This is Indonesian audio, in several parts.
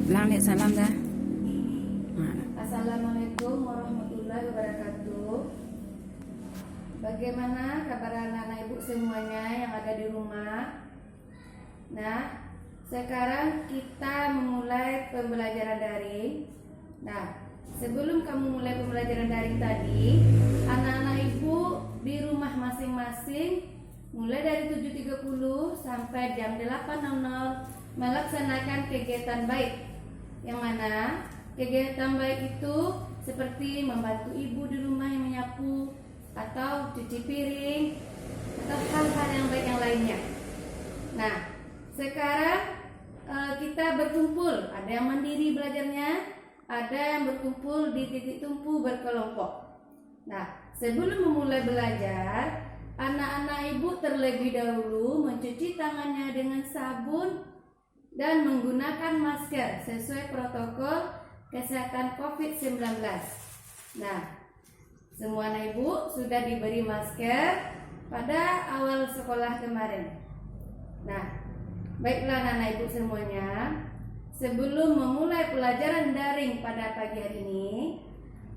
Lang nih salam dah. Assalamualaikum warahmatullahi wabarakatuh. Bagaimana kabar anak-anak ibu semuanya yang ada di rumah? Nah, sekarang kita memulai pembelajaran daring. Nah, sebelum kamu mulai pembelajaran daring tadi, anak-anak ibu di rumah masing-masing mulai dari 7.30 sampai jam 8.00 melaksanakan kegiatan baik. Yang mana kegiatan baik itu seperti membantu ibu di rumah yang menyapu atau cuci piring atau hal-hal yang baik yang lainnya. Nah, sekarang kita berkumpul, ada yang mandiri belajarnya, ada yang berkumpul di titik tumpu berkelompok. Nah, sebelum memulai belajar, anak-anak ibu terlebih dahulu mencuci tangannya dengan sabun dan menggunakan masker sesuai protokol kesehatan COVID-19. Nah, semua anak ibu sudah diberi masker pada awal sekolah kemarin. Nah, baiklah anak ibu semuanya, sebelum memulai pelajaran daring pada pagi hari ini,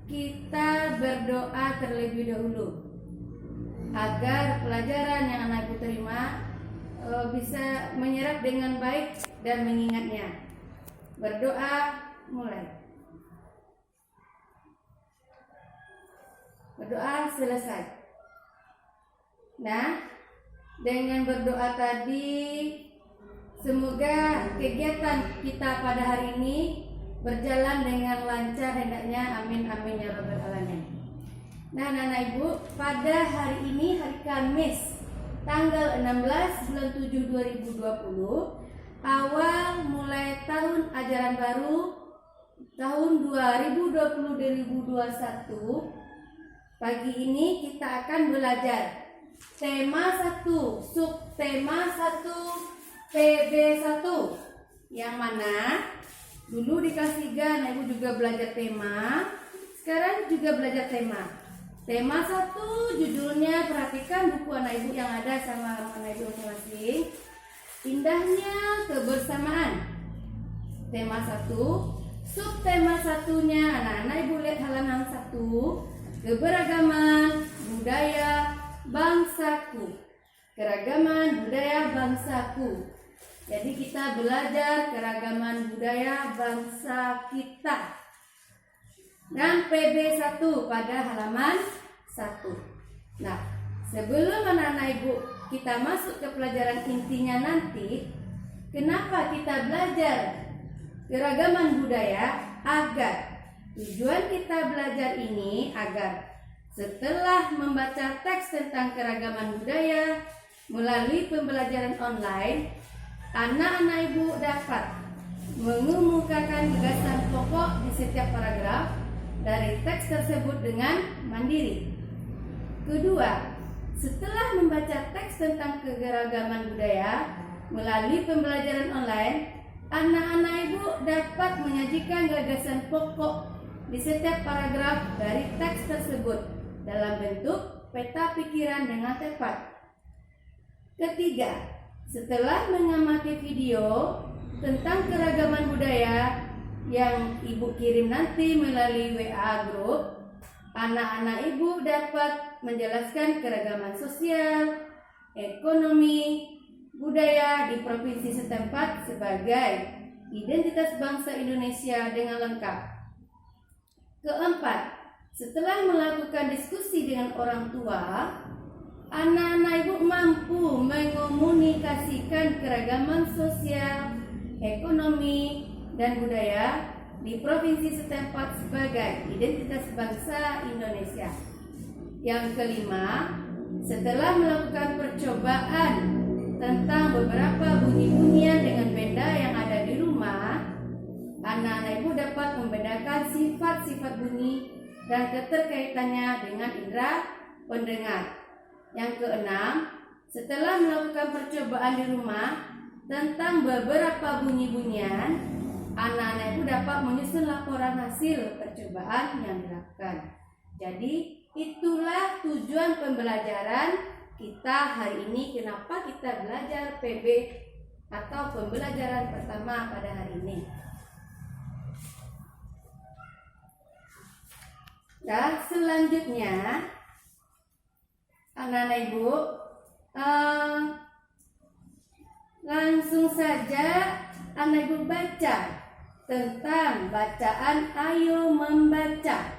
kita berdoa terlebih dahulu agar pelajaran yang anak ibu terima bisa menyerap dengan baik dan mengingatnya. Berdoa mulai. Berdoa selesai. Nah, dengan berdoa tadi, semoga kegiatan kita pada hari ini berjalan dengan lancar hendaknya. Amin amin ya rabbal alamin. Nah, anak ibu, pada hari ini hari Kamis tanggal 16 bulan 7 2020, awal mulai tahun ajaran baru tahun 2020-2021. Pagi ini kita akan belajar tema 1, subtema 1, PB1. Yang mana dulu di kelas 3 anak ibu juga belajar tema, sekarang juga belajar tema. Tema 1 judulnya, perhatikan buku anak ibu yang ada sama anak ibu masing-masing. Indahnya kebersamaan. Tema 1. Subtema 1-nya, anak-anak ibu lihat halaman 1. Keberagaman budaya bangsaku. Keragaman budaya bangsaku. Jadi kita belajar keragaman budaya bangsa kita. Dan PB1 pada halaman 1. Nah, sebelum anak-anak ibu kita masuk ke pelajaran intinya nanti, kenapa kita belajar keragaman budaya? Agar tujuan kita belajar ini agar setelah membaca teks tentang keragaman budaya melalui pembelajaran online, anak-anak ibu dapat mengemukakan gagasan pokok di setiap paragraf dari teks tersebut dengan mandiri. Kedua, setelah membaca teks tentang keberagaman budaya melalui pembelajaran online, anak-anak ibu dapat menyajikan gagasan pokok di setiap paragraf dari teks tersebut dalam bentuk peta pikiran dengan tepat. Ketiga, setelah mengamati video tentang keragaman budaya yang ibu kirim nanti melalui WA grup, anak-anak ibu dapat menjelaskan keragaman sosial, ekonomi, budaya di provinsi setempat sebagai identitas bangsa Indonesia dengan lengkap. Keempat, setelah melakukan diskusi dengan orang tua, anak-anak ibu mampu mengkomunikasikan keragaman sosial, ekonomi, dan budaya di provinsi setempat sebagai identitas bangsa Indonesia. Yang kelima, setelah melakukan percobaan tentang beberapa bunyi-bunyian dengan benda yang ada di rumah, anak-anak ibu dapat membedakan sifat-sifat bunyi dan keterkaitannya dengan indera pendengar. Yang keenam, setelah melakukan percobaan di rumah tentang beberapa bunyi-bunyian, anak-anak ibu dapat menyusun laporan hasil percobaan yang dilakukan. Jadi itulah tujuan pembelajaran kita hari ini. Kenapa kita belajar PB atau pembelajaran pertama pada hari ini. Nah, selanjutnya anak-anak ibu langsung saja anak ibu baca tentang bacaan Ayo Membaca.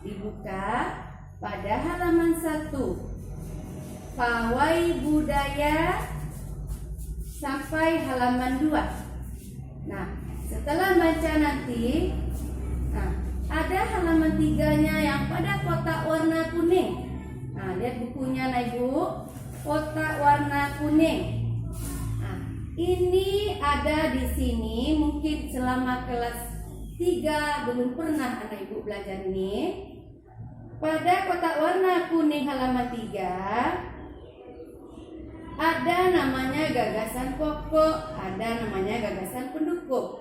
Dibuka pada halaman 1, Pawai Budaya sampai halaman 2. Nah, setelah baca nanti, ada halaman 3-nya yang pada kotak warna kuning. Nah, lihat bukunya Ibu, kotak warna kuning. Nah, ini ada di sini, mungkin selama kelas 3 belum pernah anak Ibu belajar ini. Pada kotak warna kuning halaman 3 ada namanya gagasan pokok, ada namanya gagasan pendukung.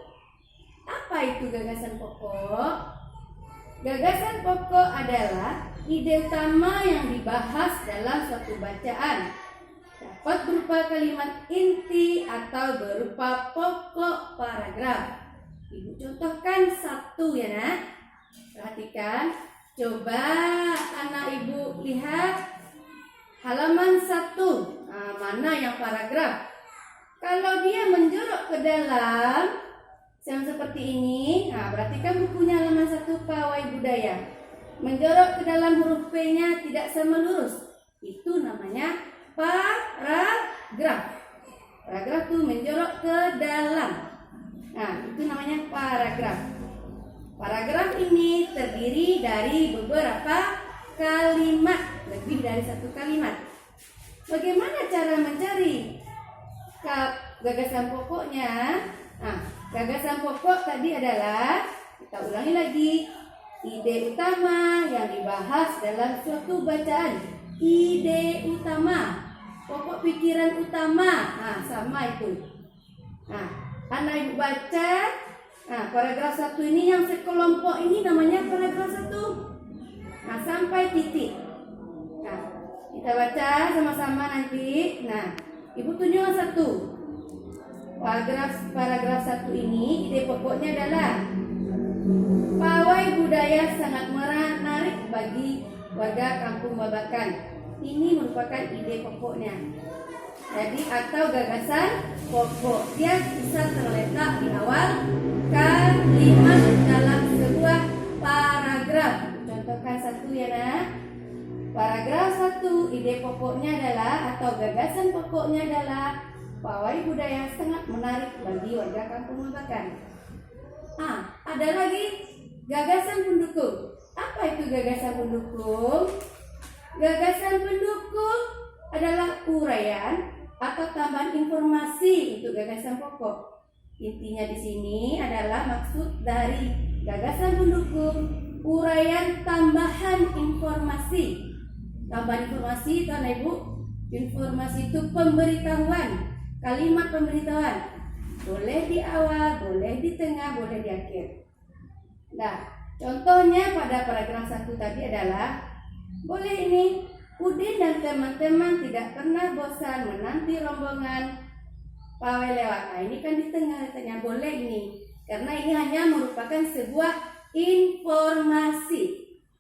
Apa itu gagasan pokok? Gagasan pokok adalah ide utama yang dibahas dalam suatu bacaan. Dapat berupa kalimat inti atau berupa pokok paragraf. Ibu contohkan 1 ya nak. Perhatikan. Coba anak ibu lihat halaman 1. Mana yang paragraf? Kalau dia menjorok ke dalam yang seperti ini, berarti kan bukunya halaman 1 Pawai Budaya. Menjorok ke dalam huruf P-nya tidak sama lurus. Itu namanya paragraf. Paragraf itu menjorok ke dalam. Nah, itu namanya paragraf. Paragraf ini terdiri dari beberapa kalimat, lebih dari 1 kalimat. Bagaimana cara mencari gagasan pokoknya? Gagasan pokok tadi adalah, kita ulangi lagi, ide utama yang dibahas dalam suatu bacaan. Ide utama, pokok pikiran utama, sama itu. Anak ibu baca, paragraf 1 ini yang sekelompok ini namanya paragraf 1. Sampai titik. Kita baca sama-sama nanti. Ibu tunjukkan 1. Paragraf 1 ini ide pokoknya adalah pawai budaya sangat menarik bagi warga Kampung Babakan. Ini merupakan ide pokoknya. Jadi atau gagasan pokok. Dia bisa terletak di awal kalimat dalam sebuah paragraf. Contohkan 1 ya nak. Paragraf 1 ide pokoknya adalah atau gagasan pokoknya adalah pawai budaya sangat menarik bagi warga Kampung Babakan. Ada lagi gagasan pendukung. Apa itu gagasan pendukung? Gagasan pendukung adalah uraian atau tambahan informasi untuk gagasan pokok. Intinya di sini adalah maksud dari gagasan pendukung uraian tambahan informasi. Tambahan informasi itu anak ibu, informasi itu pemberitahuan. Kalimat pemberitahuan boleh di awal, boleh di tengah, boleh di akhir. Nah, contohnya pada paragraf 1 tadi adalah boleh ini, Udin dan teman-teman tidak pernah bosan menanti rombongan pawai lewat. Ini kan di tengah katanya boleh ini, karena ini hanya merupakan sebuah informasi,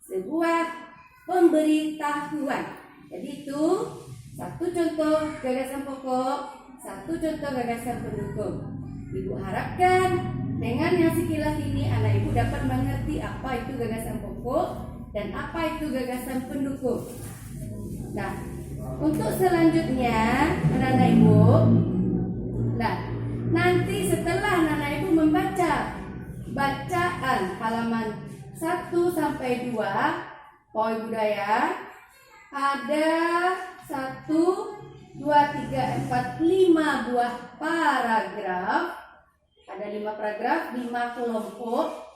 sebuah pemberitahuan. Jadi itu 1 contoh gagasan pokok, 1 contoh gagasan pendukung. Ibu harapkan dengan yang sekilas ini anak ibu dapat mengerti apa itu gagasan pokok dan apa itu gagasan pendukung. Nah, untuk selanjutnya anak ibu, nanti setelah anak ibu membaca bacaan halaman 1 sampai 2 Pawai Budaya, ada 1, 2, 3, 4, 5 buah paragraf. Ada 5 paragraf, 5 kelompok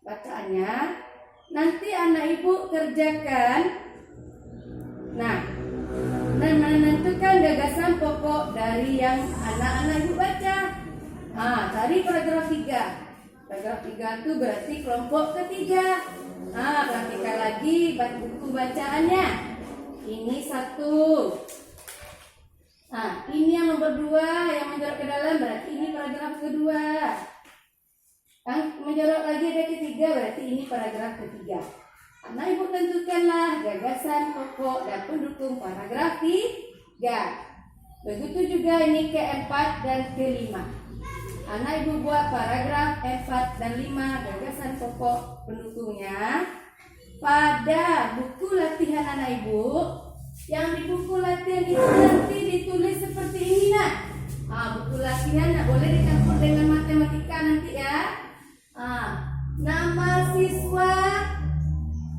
bacaannya. Nanti anak ibu kerjakan. Dan menentukan gagasan pokok dari yang anak-anak ibu baca. Cari paragraf 3. Paragraf 3 itu berarti kelompok ketiga. Perhatikan lagi buku bacaannya. Ini 1. Ini yang nomor 2 yang menjorok ke dalam, berarti ini paragraf kedua. Yang menjorok lagi ada ketiga, berarti ini paragraf ketiga. Nah, Ibu tentukanlah gagasan pokok dan pendukung paragraf 3. Begitu juga ini keempat dan kelima. Anak Ibu buat paragraf 4 dan 5 gagasan pokok pendukungnya pada buku latihan anak Ibu. Yang di buku latihan itu nanti ditulis seperti ini nak. Buku latihan nak boleh dicampur dengan matematika nanti ya. Nama siswa,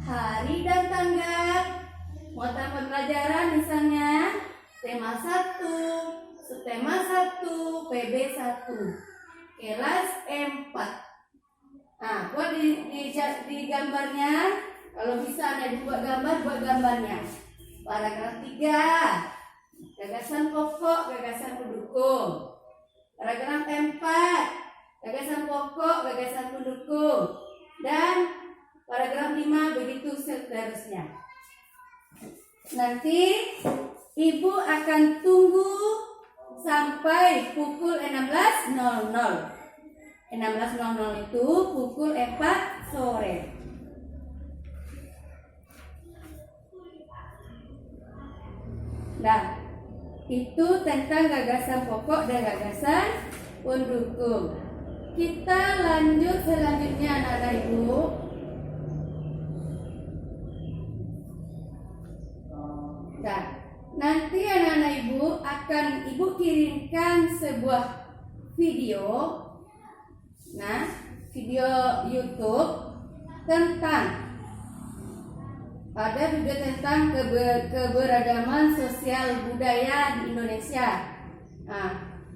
hari dan tanggal, mata pembelajaran misalnya tema 1, subtema 1, PB 1, kelas 4. Buat di gambarnya, kalau bisa ada buat gambarnya. Paragraf 3, gagasan pokok, gagasan pendukung. Paragraf 4, gagasan pokok, gagasan pendukung. Dan paragraf 5 begitu seterusnya. Nanti Ibu akan tunggu sampai pukul 16.00. 16.00 itu pukul 4 sore. Nah, itu tentang gagasan pokok dan gagasan pendukung. Kita lanjut selanjutnya anak-anak Ibu. Nah, nanti anak-anak Ibu akan Ibu kirimkan sebuah video. Nah, video YouTube ada video tentang keberagaman sosial budaya di Indonesia.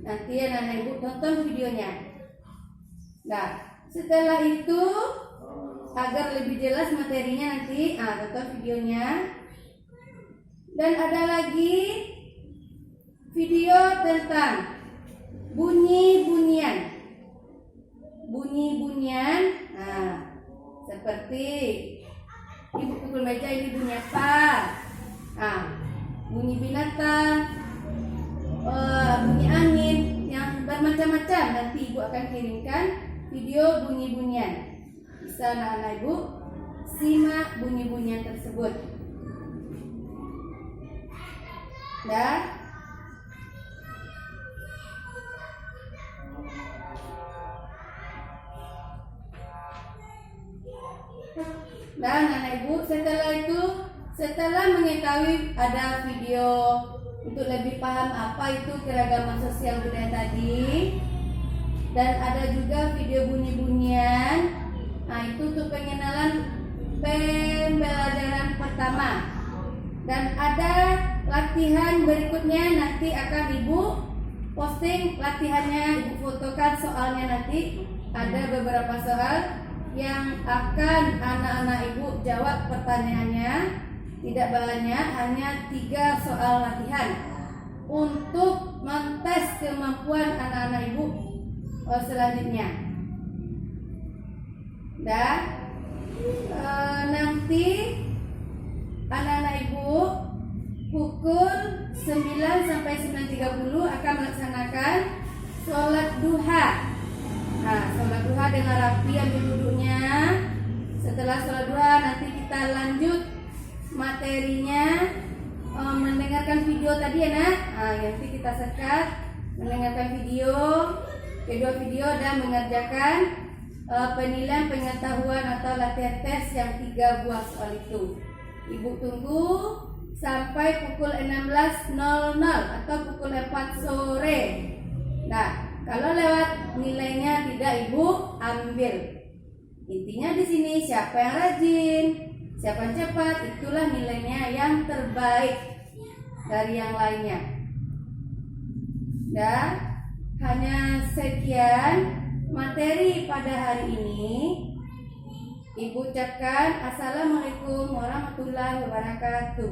Nanti anak-anak Ibu tonton videonya. Nah, setelah itu agar lebih jelas materinya nanti tonton videonya. Dan ada lagi video tentang bunyi-bunyian. Seperti Ibu pukul meja ini bunyi apa? Bunyi binatang, bunyi angin yang bermacam-macam. Nanti Ibu akan kirimkan video bunyi-bunyian. Bisa anak-anak Ibu simak bunyi-bunyian tersebut. Dan anak Ibu setelah mengetahui ada video untuk lebih paham apa itu keragaman sosial budaya tadi, dan ada juga video bunyi-bunyian. Itu untuk pengenalan pembelajaran pertama. Dan ada latihan berikutnya, nanti akan Ibu posting latihannya, Ibu fotokan soalnya nanti. Ada beberapa soal yang akan anak-anak Ibu jawab pertanyaannya. Tidak banyak, hanya 3 soal latihan untuk mentes kemampuan anak-anak Ibu selanjutnya. Dan nanti anak-anak Ibu pukul 9 sampai 9.30 akan melaksanakan sholat duha. Sholat duha dengan rapi, ambil duduknya. Setelah sholat duha nanti kita lanjut materinya, mendengarkan video tadi ya nak. Nanti kita sekat mendengarkan kedua video dan mengerjakan penilaian pengetahuan atau latihan tes yang 3 buah soal itu. Ibu tunggu sampai pukul 16.00 atau pukul 4 sore. Nah, kalau lewat nilainya tidak Ibu ambil. Intinya di sini siapa yang rajin, siapa yang cepat, itulah nilainya yang terbaik dari yang lainnya. Dan hanya sekian materi pada hari ini. Ibu ucapkan Assalamualaikum warahmatullahi wabarakatuh.